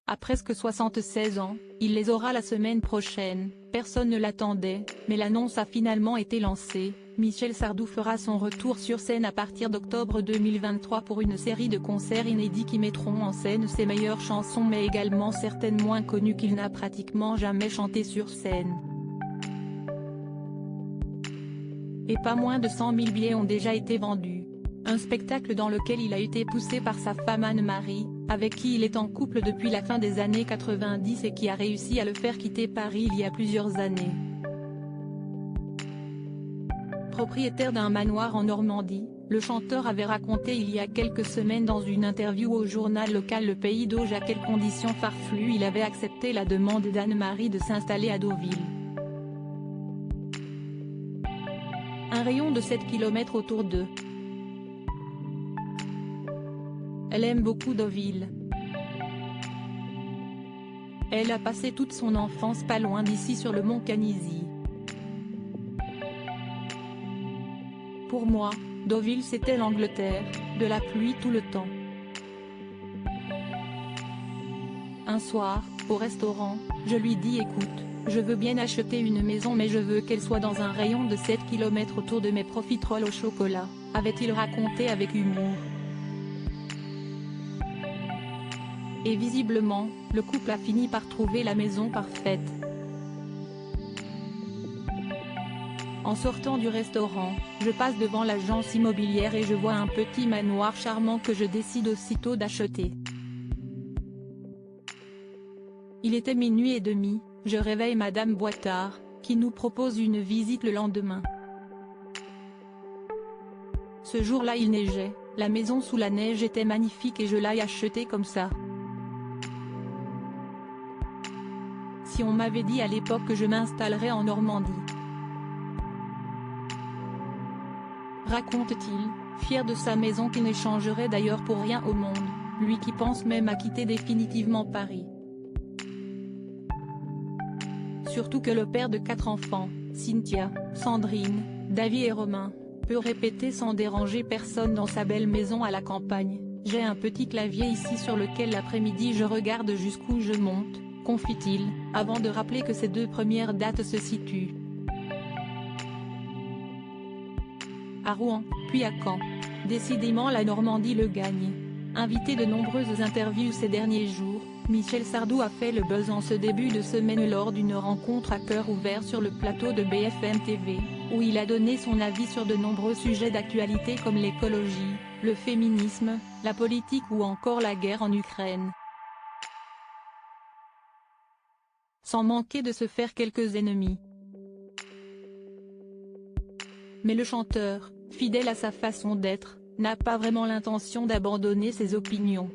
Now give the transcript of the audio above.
À presque 76 ans, il les aura la semaine prochaine. Personne ne l'attendait, mais l'annonce a finalement été lancée. Michel Sardou fera son retour sur scène à partir d'octobre 2023 pour une série de concerts inédits qui mettront en scène ses meilleures chansons mais également certaines moins connues qu'il n'a pratiquement jamais chantées sur scène. Et pas moins de 100 000 billets ont déjà été vendus. Un spectacle dans lequel il a été poussé par sa femme Anne-Marie, avec qui il est en couple depuis la fin des années 90 et qui a réussi à le faire quitter Paris il y a plusieurs années. Propriétaire d'un manoir en Normandie, le chanteur avait raconté il y a quelques semaines dans une interview au journal local Le Pays d'Auge à quelles conditions farfelues il avait accepté la demande d'Anne-Marie de s'installer à Deauville. Un rayon de 7 km autour d'eux. Elle aime beaucoup Deauville. Elle a passé toute son enfance pas loin d'ici sur le mont Canisy. Pour moi, Deauville c'était l'Angleterre, de la pluie tout le temps. Un soir, au restaurant, je lui dis écoute, je veux bien acheter une maison mais je veux qu'elle soit dans un rayon de 7 km autour de mes profiteroles au chocolat, avait-il raconté avec humour. Et visiblement, le couple a fini par trouver la maison parfaite. En sortant du restaurant, je passe devant l'agence immobilière et je vois un petit manoir charmant que je décide aussitôt d'acheter. Il était 00h30, je réveille Madame Boitard, qui nous propose une visite le lendemain. Ce jour-là il neigeait, la maison sous la neige était magnifique et je l'ai achetée comme ça. Si on m'avait dit à l'époque que je m'installerais en Normandie. Raconte-t-il, fier de sa maison qu'il n'échangerait d'ailleurs pour rien au monde, lui qui pense même à quitter définitivement Paris. Surtout que le père de 4 enfants, Cynthia, Sandrine, David et Romain, peut répéter sans déranger personne dans sa belle maison à la campagne. J'ai un petit clavier ici sur lequel l'après-midi je regarde jusqu'où je monte, confie-t-il, avant de rappeler que ces 2 premières dates se situent à Rouen, puis à Caen. Décidément la Normandie le gagne. Invité de nombreuses interviews ces derniers jours, Michel Sardou a fait le buzz en ce début de semaine lors d'une rencontre à cœur ouvert sur le plateau de BFM TV, où il a donné son avis sur de nombreux sujets d'actualité comme l'écologie, le féminisme, la politique ou encore la guerre en Ukraine. Sans manquer de se faire quelques ennemis. Mais le chanteur, fidèle à sa façon d'être, n'a pas vraiment l'intention d'abandonner ses opinions.